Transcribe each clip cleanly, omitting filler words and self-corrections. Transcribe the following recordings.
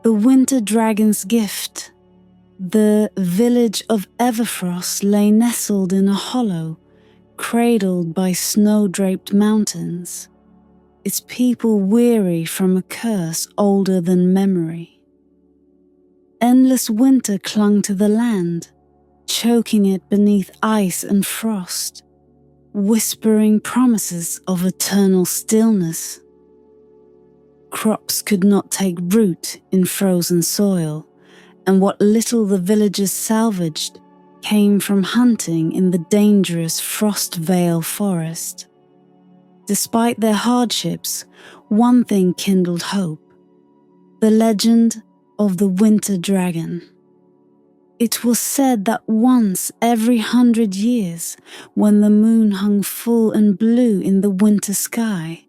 The winter dragon's gift. The village of Everfrost lay nestled in a hollow, cradled by snow-draped mountains, its people weary from a curse older than memory. Endless winter clung to the land, choking it beneath ice and frost, whispering promises of eternal stillness. Crops could not take root in frozen soil, and what little the villagers salvaged came from hunting in the dangerous Frostveil Forest. Despite their hardships, one thing kindled hope: the legend of the winter dragon. It was said that once every 100 years, when the moon hung full and blue in the winter sky,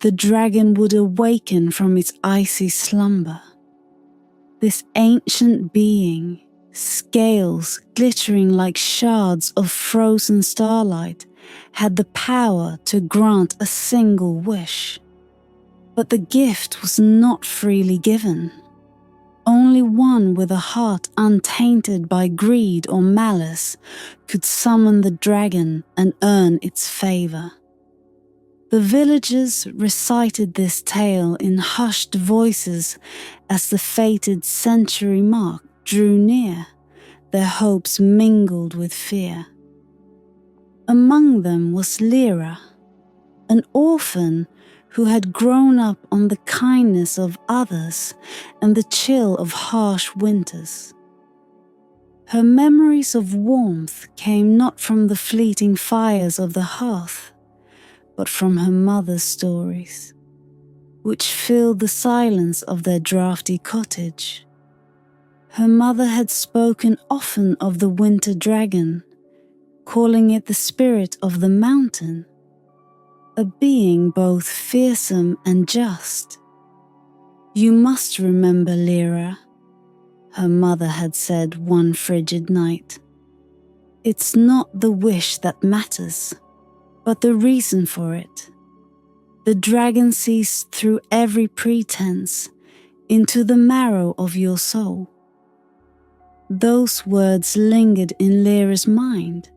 the dragon would awaken from its icy slumber. This ancient being, scales glittering like shards of frozen starlight, had the power to grant a single wish. But the gift was not freely given. Only one with a heart untainted by greed or malice could summon the dragon and earn its favor. The villagers recited this tale in hushed voices as the fated century mark drew near, their hopes mingled with fear. Among them was Lira, an orphan who had grown up on the kindness of others and the chill of harsh winters. Her memories of warmth came not from the fleeting fires of the hearth, but from her mother's stories, which filled the silence of their drafty cottage. Her mother had spoken often of the winter dragon, calling it the spirit of the mountain, a being both fearsome and just. "You must remember, Lira," her mother had said one frigid night. "It's not the wish that matters, but the reason for it. The dragon sees through every pretense into the marrow of your soul." Those words lingered in Lyra's mind,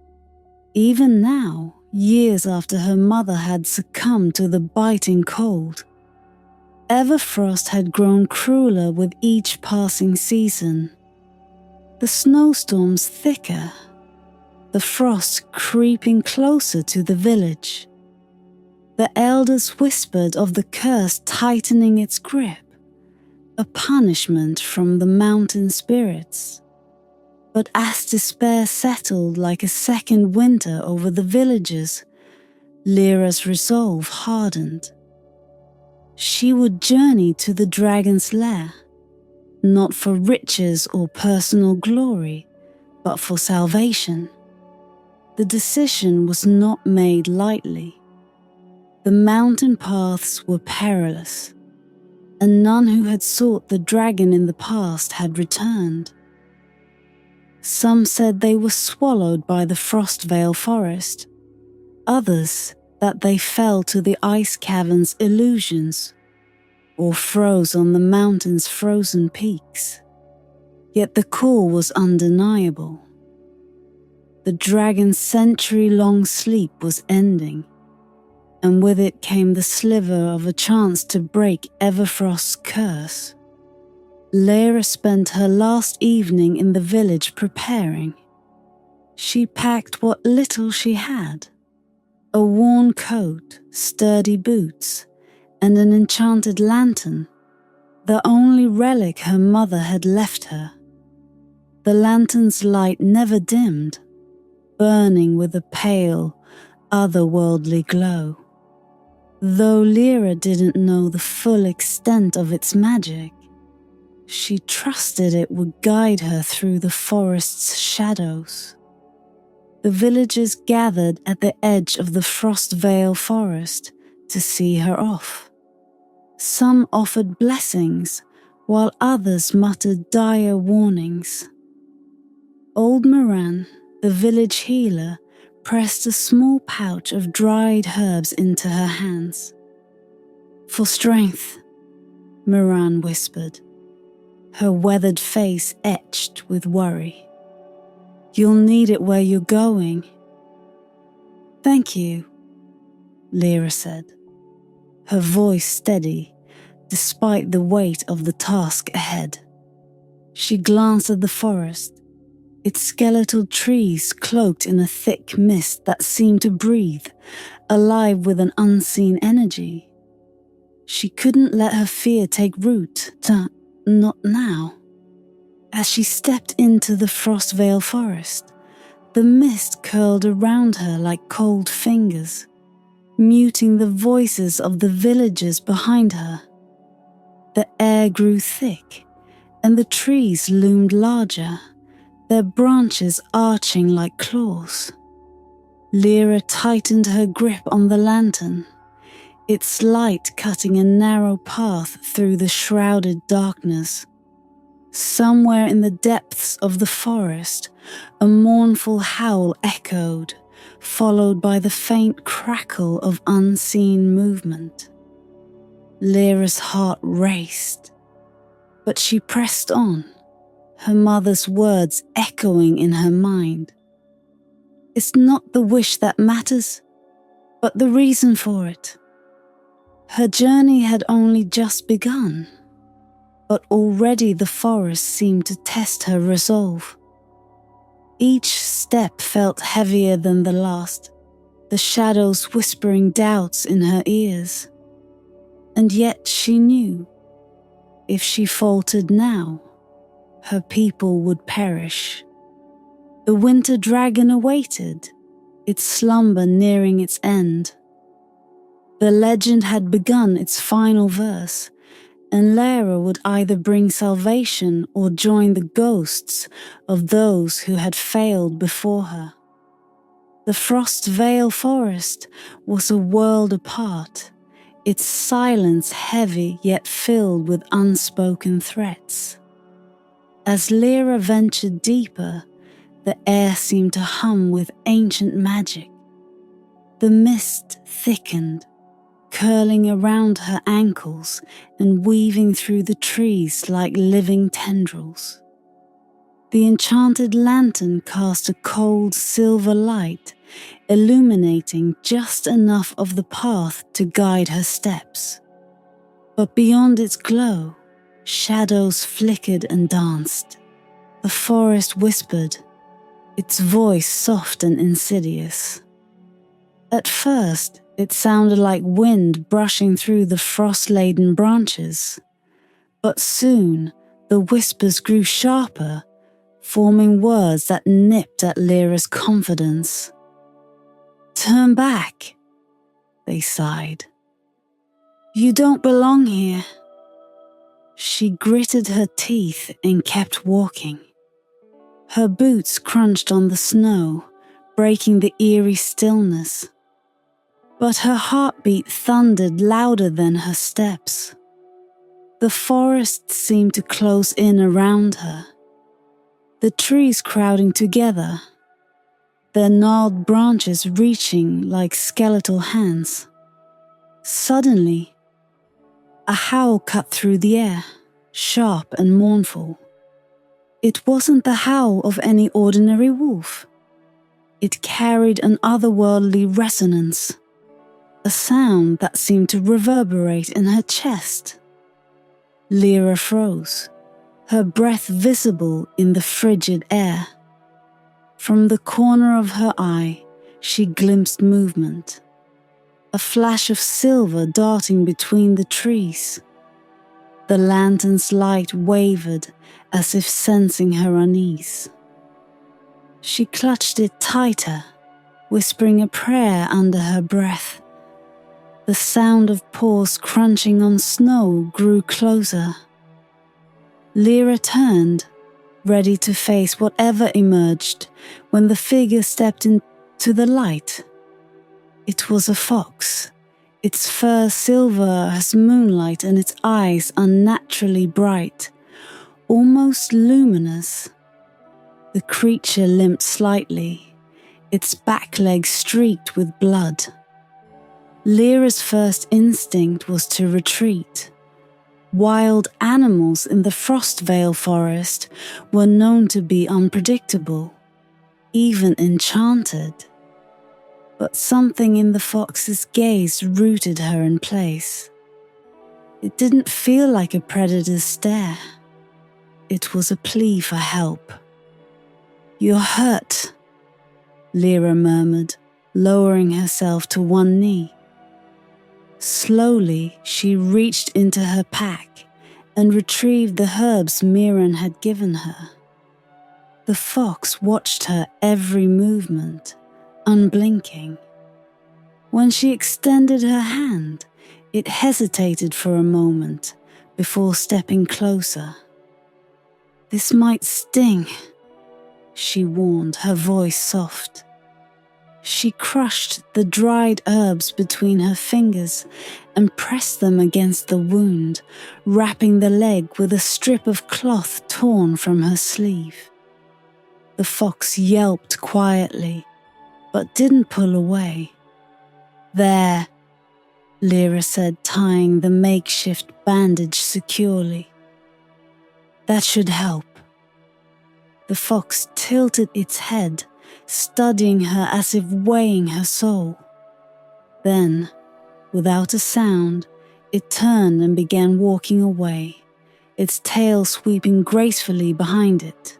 even now, years after her mother had succumbed to the biting cold. Everfrost had grown crueler with each passing season. The snowstorms thicker, the frost creeping closer to the village. The elders whispered of the curse tightening its grip, a punishment from the mountain spirits. But as despair settled like a second winter over the villagers, Lyra's resolve hardened. She would journey to the dragon's lair, not for riches or personal glory, but for salvation. The decision was not made lightly. The mountain paths were perilous, and none who had sought the dragon in the past had returned. Some said they were swallowed by the Frostveil Forest, others that they fell to the Ice Caverns' illusions, or froze on the mountain's frozen peaks. Yet the call was undeniable. The dragon's century-long sleep was ending, and with it came the sliver of a chance to break Everfrost's curse. Lira spent her last evening in the village preparing. She packed what little she had: a worn coat, sturdy boots, and an enchanted lantern, the only relic her mother had left her. The lantern's light never dimmed, burning with a pale, otherworldly glow. Though Lira didn't know the full extent of its magic, she trusted it would guide her through the forest's shadows. The villagers gathered at the edge of the Frostveil Forest to see her off. Some offered blessings, while others muttered dire warnings. Old Moran, the village healer, pressed a small pouch of dried herbs into her hands. "For strength," Moran whispered. her weathered face etched with worry. "You'll need it where you're going." "Thank you," Lira said, her voice steady despite the weight of the task ahead. She glanced at the forest, its skeletal trees cloaked in a thick mist that seemed to breathe, alive with an unseen energy. She couldn't let her fear take root, not now. As she stepped into the Frostveil Forest, the mist curled around her like cold fingers, muting the voices of the villagers behind her. The air grew thick, and the trees loomed larger, their branches arching like claws. Lira tightened her grip on the lantern, its light cutting a narrow path through the shrouded darkness. Somewhere in the depths of the forest, a mournful howl echoed, followed by the faint crackle of unseen movement. Lyra's heart raced, but she pressed on, her mother's words echoing in her mind. It's not the wish that matters, but the reason for it. Her journey had only just begun, but already the forest seemed to test her resolve. Each step felt heavier than the last, the shadows whispering doubts in her ears. And yet she knew, if she faltered now, her people would perish. The winter dragon awaited, its slumber nearing its end. The legend had begun its final verse, and Lira would either bring salvation or join the ghosts of those who had failed before her. The Frostveil Forest was a world apart, its silence heavy yet filled with unspoken threats. As Lira ventured deeper, the air seemed to hum with ancient magic. The mist thickened, curling around her ankles and weaving through the trees like living tendrils. The enchanted lantern cast a cold silver light, illuminating just enough of the path to guide her steps. But beyond its glow, shadows flickered and danced. The forest whispered, its voice soft and insidious. At first, it sounded like wind brushing through the frost-laden branches, but soon the whispers grew sharper, forming words that nipped at Lyra's confidence. "Turn back," they sighed. "You don't belong here." She gritted her teeth and kept walking. Her boots crunched on the snow, breaking the eerie stillness. But her heartbeat thundered louder than her steps. The forest seemed to close in around her, the trees crowding together, their gnarled branches reaching like skeletal hands. Suddenly, a howl cut through the air, sharp and mournful. It wasn't the howl of any ordinary wolf. It carried an otherworldly resonance, a sound that seemed to reverberate in her chest. Lira froze, her breath visible in the frigid air. From the corner of her eye, she glimpsed movement, a flash of silver darting between the trees. The lantern's light wavered as if sensing her unease. She clutched it tighter, whispering a prayer under her breath. The sound of paws crunching on snow grew closer. Lira turned, ready to face whatever emerged, when the figure stepped into the light. It was a fox, its fur silver as moonlight and its eyes unnaturally bright, almost luminous. The creature limped slightly, its back legs streaked with blood. Lyra's first instinct was to retreat, Wild animals in the Frostveil Forest were known to be unpredictable, even enchanted. But something in the fox's gaze rooted her in place. It didn't feel like a predator's stare. It was a plea for help. "You're hurt," Lira murmured, lowering herself to one knee. Slowly, she reached into her pack and retrieved the herbs Miran had given her. The fox watched her every movement, unblinking. When she extended her hand, it hesitated for a moment before stepping closer. "This might sting," she warned, her voice soft. She crushed the dried herbs between her fingers and pressed them against the wound, wrapping the leg with a strip of cloth torn from her sleeve. The fox yelped quietly, but didn't pull away. "There," Lira said, tying the makeshift bandage securely. "That should help." The fox tilted its head, studying her as if weighing her soul. Then, without a sound, it turned and began walking away, its tail sweeping gracefully behind it.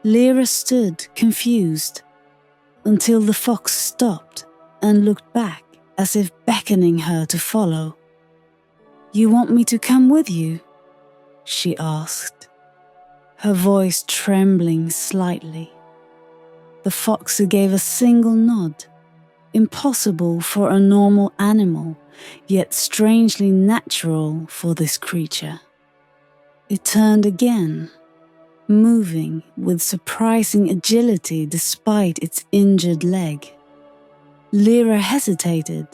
Lira stood, confused, until the fox stopped and looked back as if beckoning her to follow. "You want me to come with you?" she asked, her voice trembling slightly. The fox gave a single nod, impossible for a normal animal, yet strangely natural for this creature. It turned again, moving with surprising agility despite its injured leg. Lira hesitated,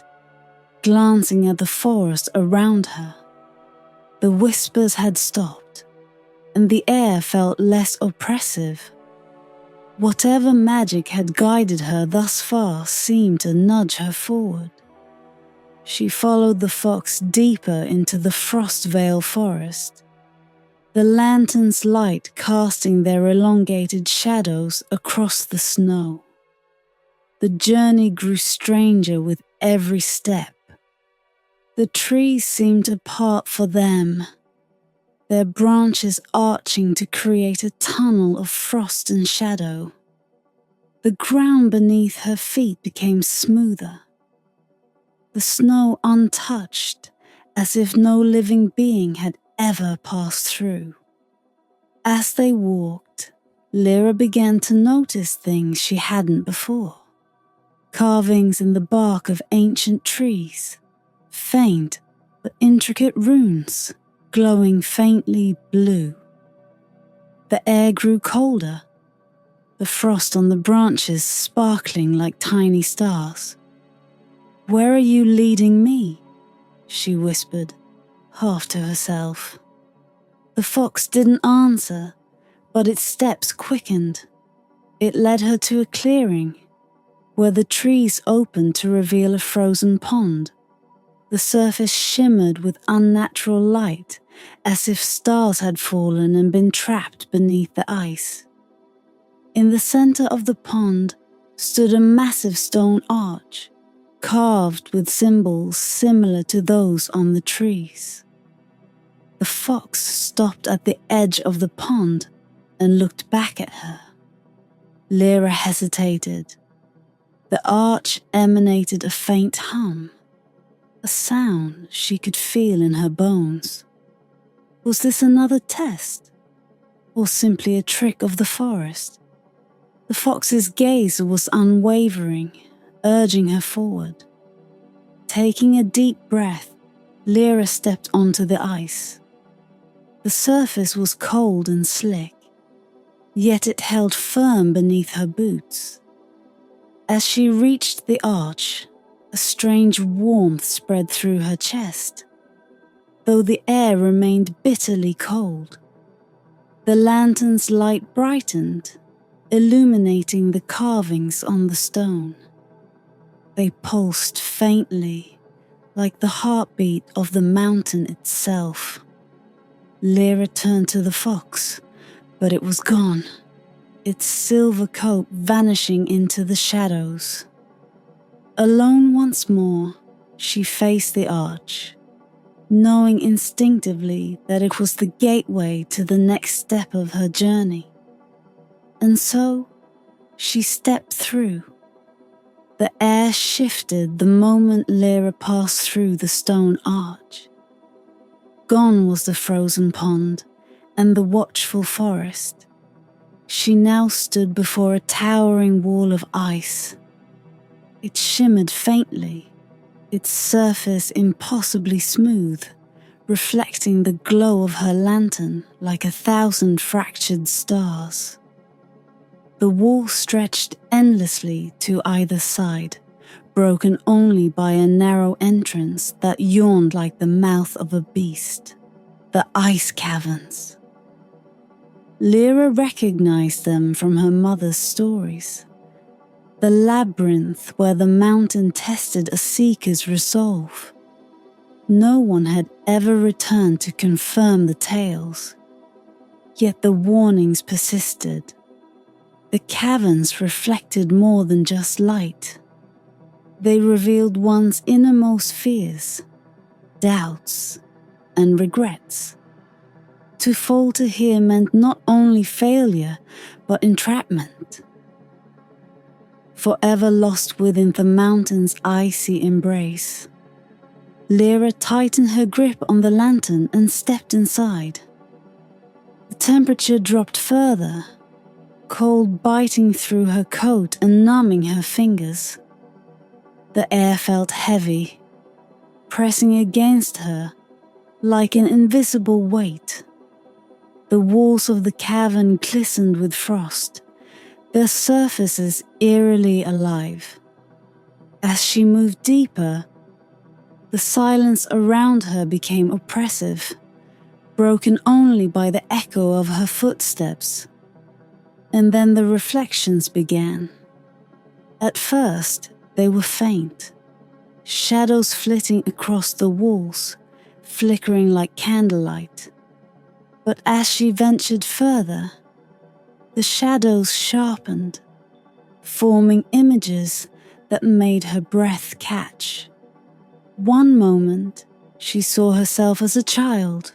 glancing at the forest around her. The whispers had stopped, and the air felt less oppressive. Whatever magic had guided her thus far seemed to nudge her forward. She followed the fox deeper into the Frostveil Forest, the lantern's light casting their elongated shadows across the snow. The journey grew stranger with every step. The trees seemed to part for them, their branches arching to create a tunnel of frost and shadow. The ground beneath her feet became smoother, the snow untouched, as if no living being had ever passed through. As they walked, Lira began to notice things she hadn't before. Carvings in the bark of ancient trees, faint but intricate runes, glowing faintly blue. The air grew colder, the frost on the branches sparkling like tiny stars. "Where are you leading me?" she whispered, half to herself. The fox didn't answer, but its steps quickened. It led her to a clearing, where the trees opened to reveal a frozen pond. The surface shimmered with unnatural light, as if stars had fallen and been trapped beneath the ice. In the center of the pond stood a massive stone arch, carved with symbols similar to those on the trees. The fox stopped at the edge of the pond and looked back at her. Lira hesitated. The arch emanated a faint hum, a sound she could feel in her bones. Was this another test, or simply a trick of the forest? The fox's gaze was unwavering, urging her forward. Taking a deep breath, Lira stepped onto the ice. The surface was cold and slick, yet it held firm beneath her boots. As she reached the arch, a strange warmth spread through her chest, though the air remained bitterly cold. The lantern's light brightened, illuminating the carvings on the stone. They pulsed faintly, like the heartbeat of the mountain itself. Lira turned to the fox, but it was gone, its silver coat vanishing into the shadows. Alone once more, she faced the arch, knowing instinctively that it was the gateway to the next step of her journey. And so, she stepped through. The air shifted the moment Lira passed through the stone arch. Gone was the frozen pond and the watchful forest. She now stood before a towering wall of ice. It shimmered faintly, its surface impossibly smooth, reflecting the glow of her lantern like 1,000 fractured stars. The wall stretched endlessly to either side, broken only by a narrow entrance that yawned like the mouth of a beast. The Ice Caverns. Lira recognized them from her mother's stories. The labyrinth where the mountain tested a seeker's resolve. No one had ever returned to confirm the tales, yet the warnings persisted. The caverns reflected more than just light. They revealed one's innermost fears, doubts, and regrets. To falter here meant not only failure, but entrapment. Forever lost within the mountain's icy embrace. Lira tightened her grip on the lantern and stepped inside. The temperature dropped further, cold biting through her coat and numbing her fingers. The air felt heavy, pressing against her like an invisible weight. The walls of the cavern glistened with frost, their surfaces eerily alive. As she moved deeper, the silence around her became oppressive, broken only by the echo of her footsteps. And then the reflections began. At first, they were faint, shadows flitting across the walls, flickering like candlelight. But as she ventured further, the shadows sharpened, forming images that made her breath catch. One moment, she saw herself as a child,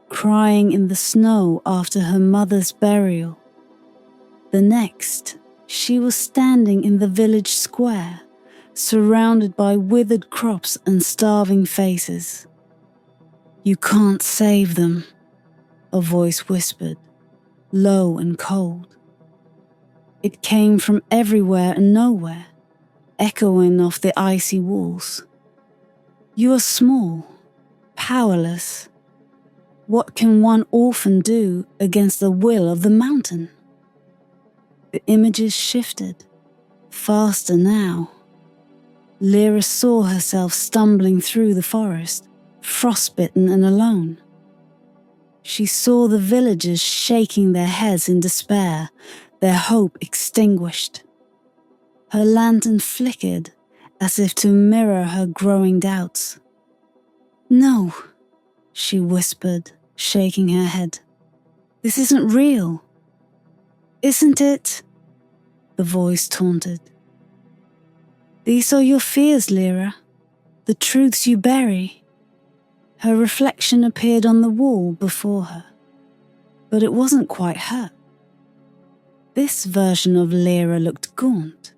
crying in the snow after her mother's burial. The next, she was standing in the village square, surrounded by withered crops and starving faces. "You can't save them," a voice whispered, low and cold. It came from everywhere and nowhere, echoing off the icy walls. "You are small, powerless. What can one orphan do against the will of the mountain?" The images shifted, faster now. Lira saw herself stumbling through the forest, frostbitten and alone. She saw the villagers shaking their heads in despair, their hope extinguished. Her lantern flickered as if to mirror her growing doubts. "No," she whispered, shaking her head. "This isn't real." "Isn't it?" the voice taunted. "These are your fears, Lira, the truths you bury." Her reflection appeared on the wall before her, but it wasn't quite her. This version of Lira looked gaunt,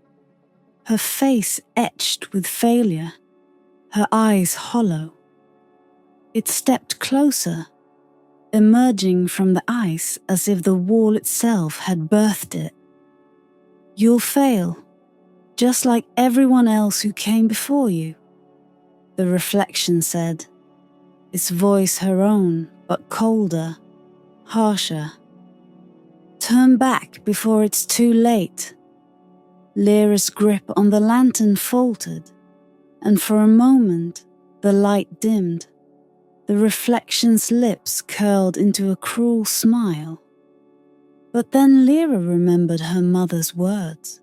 her face etched with failure, her eyes hollow. It stepped closer, emerging from the ice as if the wall itself had birthed it. "You'll fail, just like everyone else who came before you," the reflection said, its voice her own, but colder, harsher. "Turn back before it's too late." Lyra's grip on the lantern faltered, and for a moment the light dimmed. The reflection's lips curled into a cruel smile. But then Lira remembered her mother's words.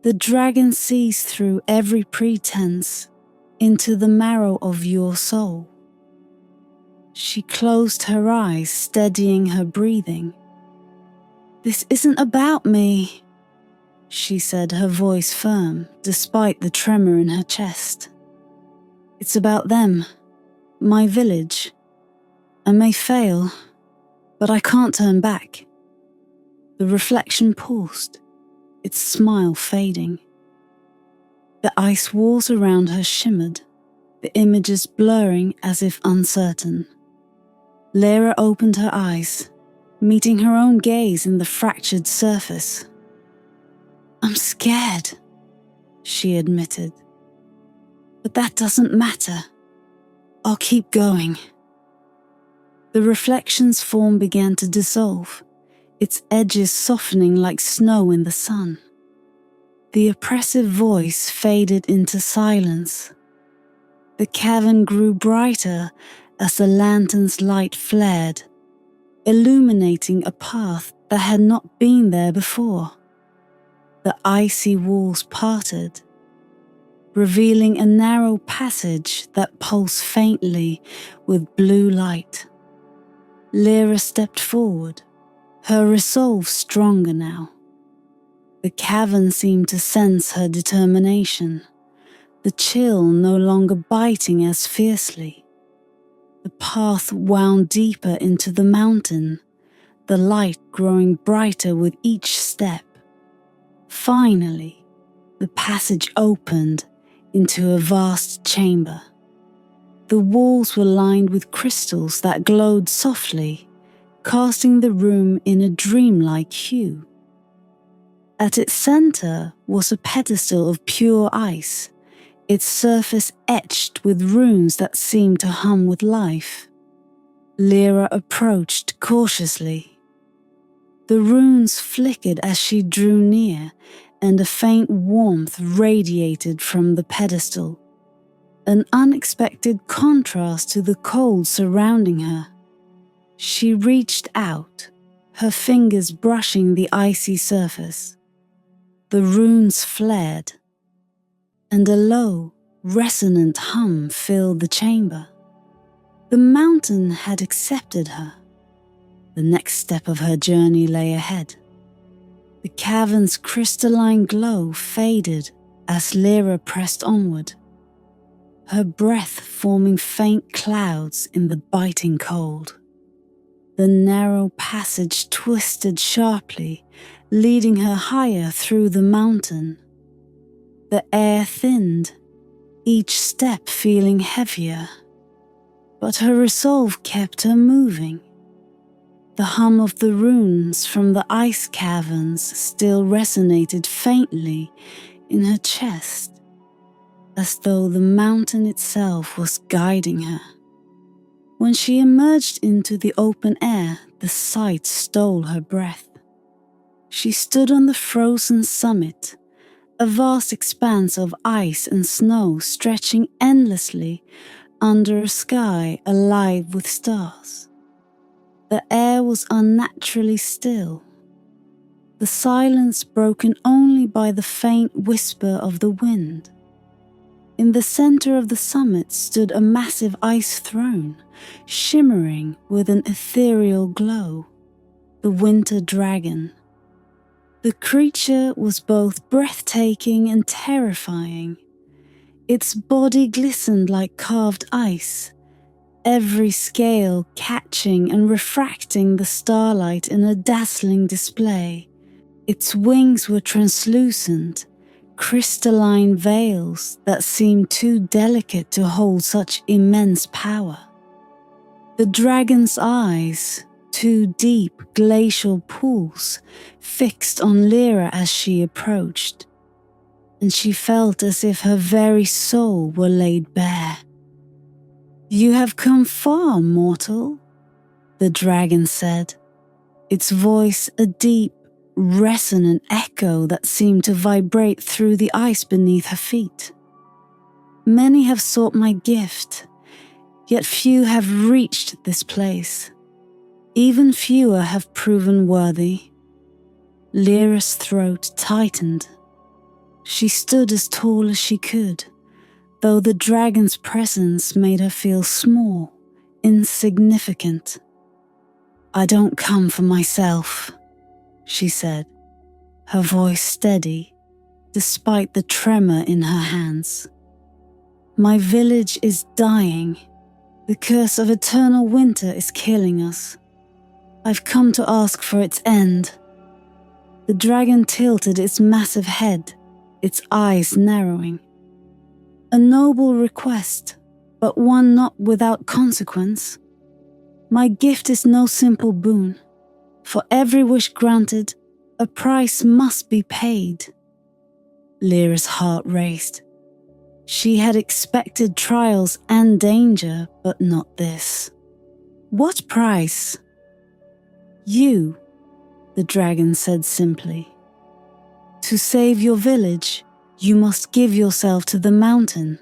"The dragon sees through every pretense into the marrow of your soul." She closed her eyes, steadying her breathing. "This isn't about me," she said, her voice firm, despite the tremor in her chest. "It's about them, my village. I may fail, but I can't turn back." The reflection paused, its smile fading. The ice walls around her shimmered, the images blurring as if uncertain. Lira opened her eyes, meeting her own gaze in the fractured surface. "I'm scared," she admitted. "But that doesn't matter. I'll keep going." The reflection's form began to dissolve, its edges softening like snow in the sun. The oppressive voice faded into silence. The cavern grew brighter as the lantern's light flared, illuminating a path that had not been there before. The icy walls parted, revealing a narrow passage that pulsed faintly with blue light. Lira stepped forward, her resolve stronger now. The cavern seemed to sense her determination, the chill no longer biting as fiercely. The path wound deeper into the mountain, the light growing brighter with each step. Finally, the passage opened into a vast chamber. The walls were lined with crystals that glowed softly, casting the room in a dreamlike hue. At its center was a pedestal of pure ice, its surface etched with runes that seemed to hum with life. Lira approached cautiously. The runes flickered as she drew near, and a faint warmth radiated from the pedestal, an unexpected contrast to the cold surrounding her. She reached out, her fingers brushing the icy surface. The runes flared, and a low, resonant hum filled the chamber. The mountain had accepted her. The next step of her journey lay ahead. The cavern's crystalline glow faded as Lira pressed onward, her breath forming faint clouds in the biting cold. The narrow passage twisted sharply, leading her higher through the mountain. The air thinned, each step feeling heavier, but her resolve kept her moving. The hum of the runes from the ice caverns still resonated faintly in her chest, as though the mountain itself was guiding her. When she emerged into the open air, the sight stole her breath. She stood on the frozen summit, a vast expanse of ice and snow stretching endlessly under a sky alive with stars. The air was unnaturally still, the silence broken only by the faint whisper of the wind. In the center of the summit stood a massive ice throne, shimmering with an ethereal glow, the winter dragon. The creature was both breathtaking and terrifying. Its body glistened like carved ice, every scale catching and refracting the starlight in a dazzling display. Its wings were translucent, crystalline veils that seemed too delicate to hold such immense power. The dragon's eyes, two deep glacial pools, fixed on Lira as she approached, and she felt as if her very soul were laid bare. "You have come far, mortal," the dragon said, its voice a deep, resonant echo that seemed to vibrate through the ice beneath her feet. "Many have sought my gift, yet few have reached this place. Even fewer have proven worthy." Lyra's throat tightened. She stood as tall as she could, though the dragon's presence made her feel small, insignificant. "I don't come for myself," she said, her voice steady, despite the tremor in her hands. "My village is dying. The curse of eternal winter is killing us. I've come to ask for its end." The dragon tilted its massive head, its eyes narrowing. "A noble request, but one not without consequence. My gift is no simple boon. For every wish granted, a price must be paid." Lyra's heart raced. She had expected trials and danger, but not this. "What price?" "You," the dragon said simply. "To save your village, you must give yourself to the mountain.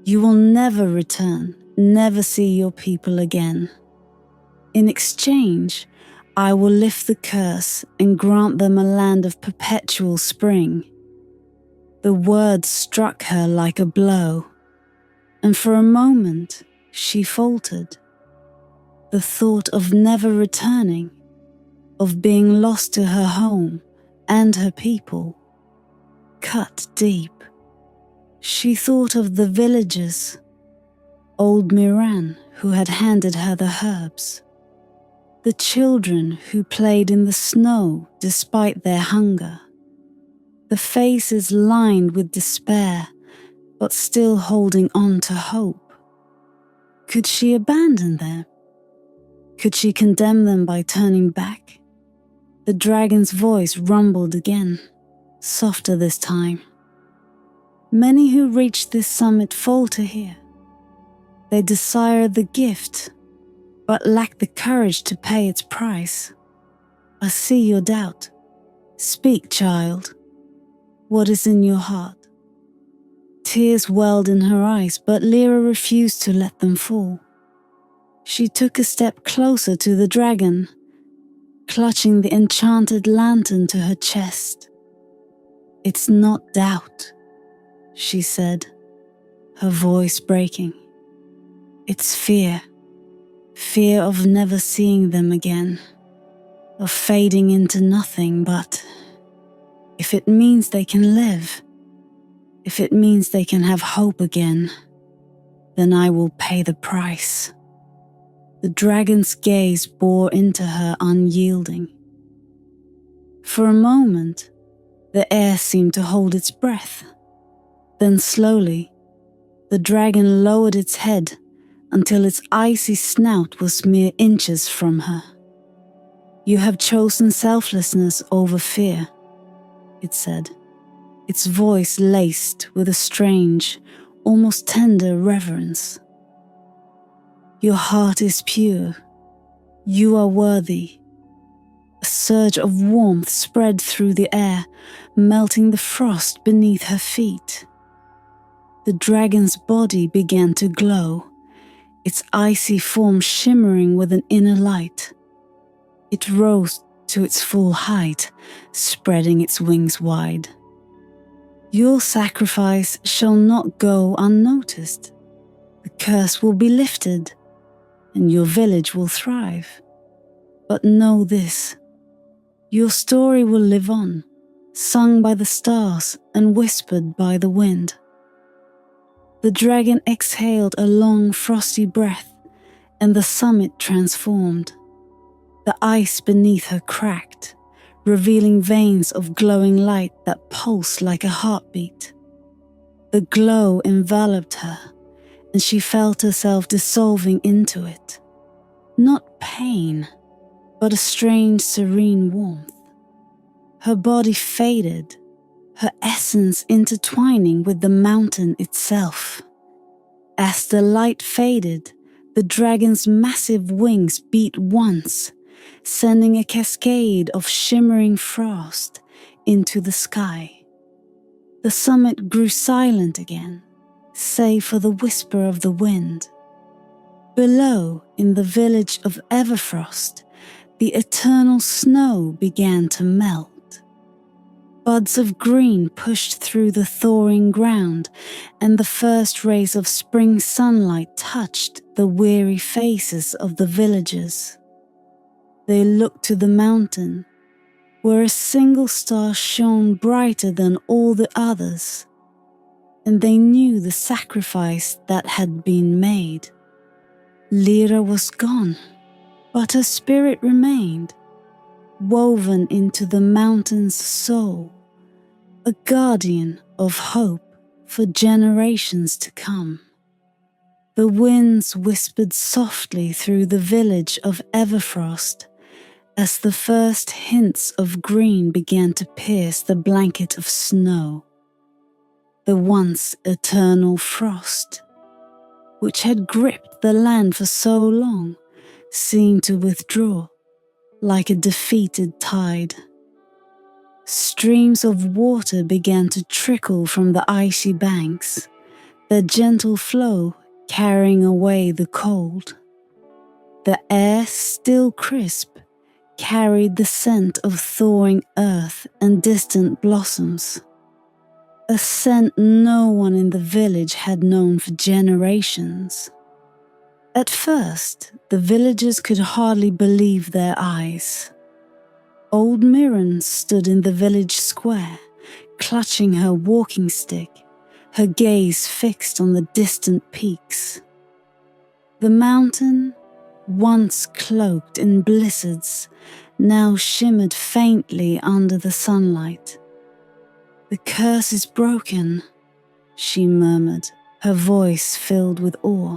You will never return, never see your people again. In exchange, I will lift the curse and grant them a land of perpetual spring." The words struck her like a blow, and for a moment she faltered. The thought of never returning, of being lost to her home and her people, cut deep. She thought of the villagers, old Miran who had handed her the herbs, the children who played in the snow despite their hunger, the faces lined with despair but still holding on to hope. Could she abandon them? Could she condemn them by turning back? The dragon's voice rumbled again, softer this time. "Many who reach this summit falter here. They desire the gift, but lack the courage to pay its price. I see your doubt. Speak, child. What is in your heart?" Tears welled in her eyes, but Lira refused to let them fall. She took a step closer to the dragon, clutching the enchanted lantern to her chest. "It's not doubt," she said, her voice breaking. "It's fear. Fear of never seeing them again, of fading into nothing, but if it means they can live, if it means they can have hope again, then I will pay the price." The dragon's gaze bore into her unyielding. For a moment, the air seemed to hold its breath. Then slowly, the dragon lowered its head until its icy snout was mere inches from her. "You have chosen selflessness over fear," it said, its voice laced with a strange, almost tender reverence. "Your heart is pure. You are worthy." A surge of warmth spread through the air, melting the frost beneath her feet. The dragon's body began to glow, its icy form shimmering with an inner light. It rose to its full height, spreading its wings wide. "Your sacrifice shall not go unnoticed. The curse will be lifted, and your village will thrive. But know this, your story will live on, sung by the stars and whispered by the wind." The dragon exhaled a long frosty breath, and the summit transformed. The ice beneath her cracked, revealing veins of glowing light that pulsed like a heartbeat. The glow enveloped her, and she felt herself dissolving into it. Not pain, but a strange serene warmth. Her body faded, her essence intertwining with the mountain itself. As the light faded, the dragon's massive wings beat once, sending a cascade of shimmering frost into the sky. The summit grew silent again, save for the whisper of the wind. Below, in the village of Everfrost, the eternal snow began to melt. Buds of green pushed through the thawing ground, and the first rays of spring sunlight touched the weary faces of the villagers. They looked to the mountain, where a single star shone brighter than all the others, and they knew the sacrifice that had been made. Lira was gone, but her spirit remained, woven into the mountain's soul, a guardian of hope for generations to come. The winds whispered softly through the village of Everfrost as the first hints of green began to pierce the blanket of snow. The once eternal frost, which had gripped the land for so long, seemed to withdraw like a defeated tide. Streams of water began to trickle from the icy banks, their gentle flow carrying away the cold. The air, still crisp, carried the scent of thawing earth and distant blossoms, a scent no one in the village had known for generations. At first, the villagers could hardly believe their eyes. Old Mirren stood in the village square, clutching her walking stick, her gaze fixed on the distant peaks. The mountain, once cloaked in blizzards, now shimmered faintly under the sunlight. "The curse is broken," she murmured, her voice filled with awe.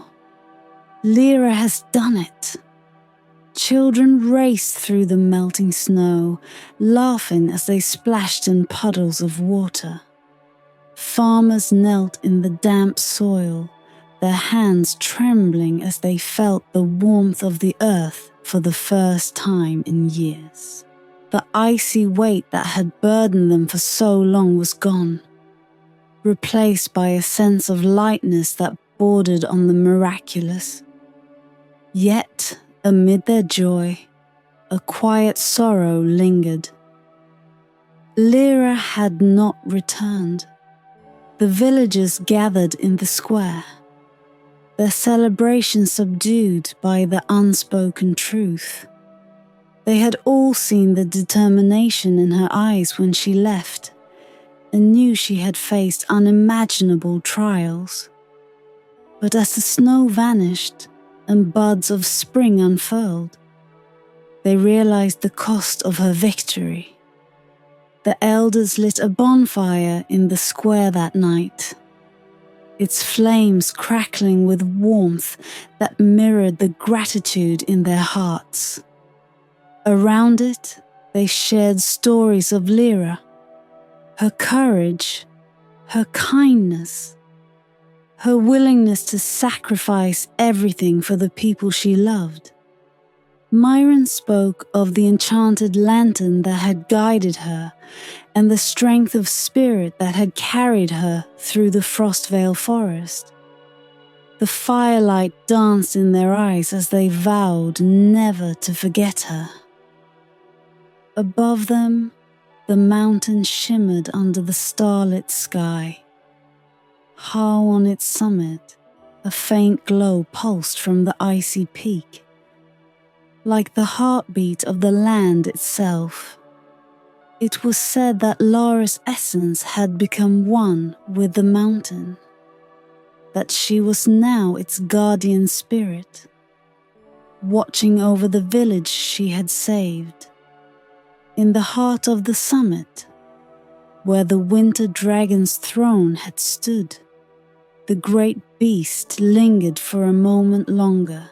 "Lira has done it." Children raced through the melting snow, laughing as they splashed in puddles of water. Farmers knelt in the damp soil, their hands trembling as they felt the warmth of the earth for the first time in years. The icy weight that had burdened them for so long was gone, replaced by a sense of lightness that bordered on the miraculous. Yet, amid their joy, a quiet sorrow lingered. Lira had not returned. The villagers gathered in the square, their celebration subdued by the unspoken truth. They had all seen the determination in her eyes when she left, and knew she had faced unimaginable trials. But as the snow vanished and buds of spring unfurled, they realized the cost of her victory. The elders lit a bonfire in the square that night, its flames crackling with warmth that mirrored the gratitude in their hearts. Around it, they shared stories of Lira, her courage, her kindness, her willingness to sacrifice everything for the people she loved. Myron spoke of the enchanted lantern that had guided her and the strength of spirit that had carried her through the Frostveil Forest. The firelight danced in their eyes as they vowed never to forget her. Above them, the mountain shimmered under the starlit sky. High on its summit, a faint glow pulsed from the icy peak, like the heartbeat of the land itself. It was said that Lara's essence had become one with the mountain, that she was now its guardian spirit, watching over the village she had saved. In the heart of the summit, where the winter dragon's throne had stood, the great beast lingered for a moment longer.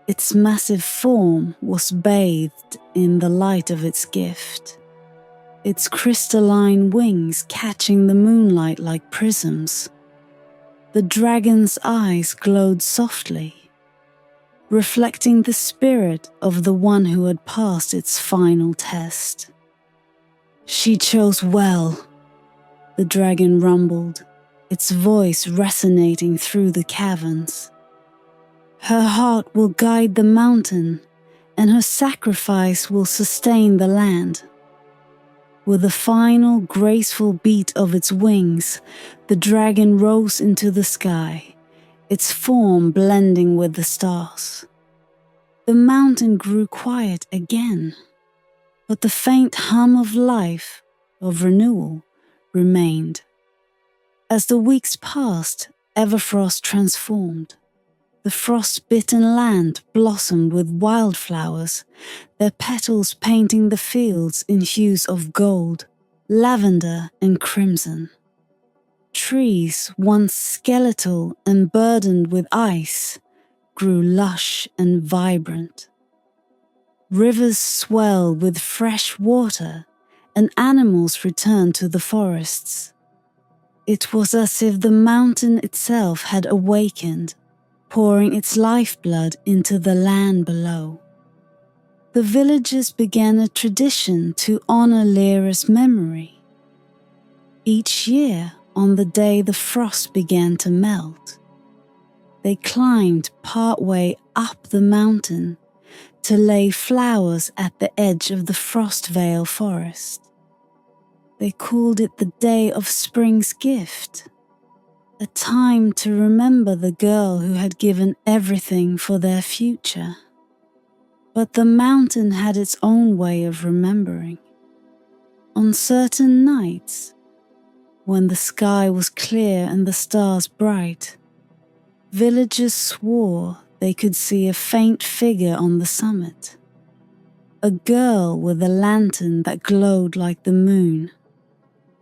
Its massive form was bathed in the light of its gift, its crystalline wings catching the moonlight like prisms. The dragon's eyes glowed softly, reflecting the spirit of the one who had passed its final test. "She chose well," the dragon rumbled, its voice resonating through the caverns. "Her heart will guide the mountain, and her sacrifice will sustain the land." With a final graceful beat of its wings, the dragon rose into the sky, its form blending with the stars. The mountain grew quiet again, but the faint hum of life, of renewal, remained. As the weeks passed, Everfrost transformed. The frost-bitten land blossomed with wildflowers, their petals painting the fields in hues of gold, lavender and crimson. Trees, once skeletal and burdened with ice, grew lush and vibrant. Rivers swelled with fresh water, and animals returned to the forests. It was as if the mountain itself had awakened, pouring its lifeblood into the land below. The villagers began a tradition to honor Lira's memory. Each year, on the day the frost began to melt, they climbed partway up the mountain to lay flowers at the edge of the Frostveil Forest. They called it the Day of Spring's Gift, a time to remember the girl who had given everything for their future. But the mountain had its own way of remembering. On certain nights, when the sky was clear and the stars bright, villagers swore they could see a faint figure on the summit. A girl with a lantern that glowed like the moon.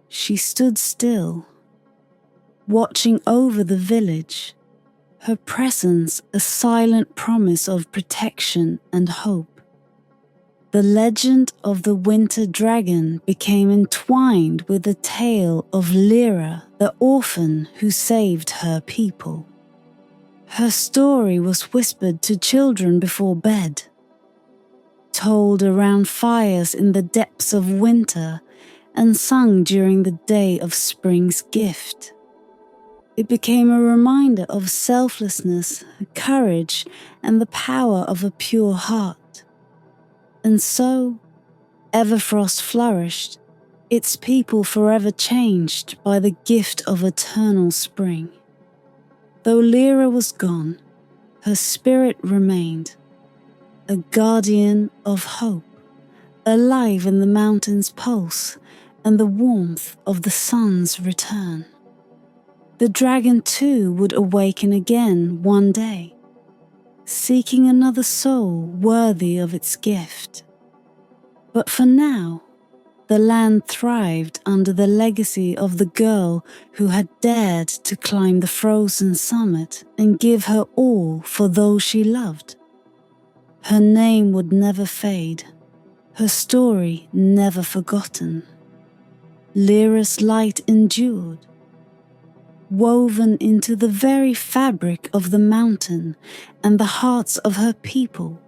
She stood still, watching over the village, her presence a silent promise of protection and hope. The legend of the winter dragon became entwined with the tale of Lira, the orphan who saved her people. Her story was whispered to children before bed, told around fires in the depths of winter, and sung during the day of spring's gift. It became a reminder of selflessness, courage, and the power of a pure heart. And so, Everfrost flourished, its people forever changed by the gift of eternal spring. Though Lira was gone, her spirit remained, a guardian of hope, alive in the mountain's pulse and the warmth of the sun's return. The dragon too would awaken again one day, seeking another soul worthy of its gift. But for now, the land thrived under the legacy of the girl who had dared to climb the frozen summit and give her all for those she loved. Her name would never fade, her story never forgotten. Lira's light endured, woven into the very fabric of the mountain and the hearts of her people,